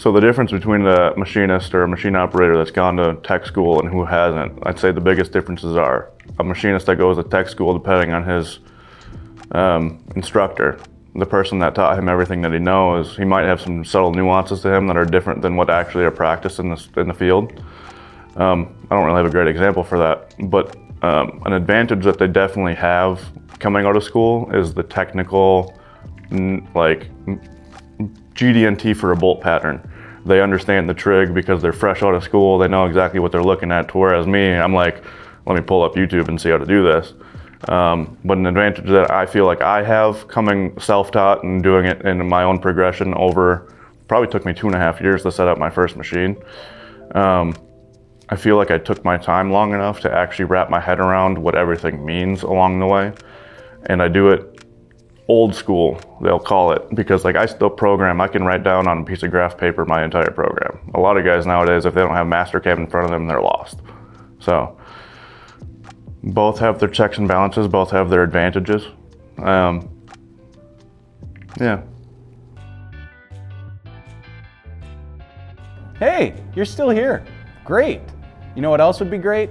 So the difference between a machinist or a machine operator that's gone to tech school and who hasn't, I'd say the biggest differences are a machinist that goes to tech school, depending on his instructor, the person that taught him everything that he knows, he might have some subtle nuances to him that are different than what actually are practiced in the field. I don't really have a great example for that, but an advantage that they definitely have coming out of school is the technical, like GD&T for a bolt pattern. They understand the trig because they're fresh out of school. They know exactly what they're looking at, to whereas me, I'm like, let me pull up YouTube and see how to do this. But an advantage that I feel like I have coming self-taught and doing it in my own progression over, probably took me 2.5 years to set up my first machine. I feel like I took my time long enough to actually wrap my head around what everything means along the way. And I do it old school, they'll call it, because like I still program, I can write down on a piece of graph paper my entire program. A lot of guys nowadays, if they don't have Mastercam in front of them, they're lost. So both have their checks and balances, both have their advantages. Yeah. Hey, you're still here. Great. You know what else would be great?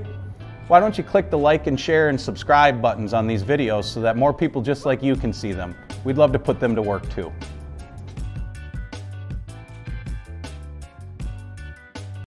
Why don't you click the like and share and subscribe buttons on these videos so that more people just like you can see them. We'd love to put them to work too.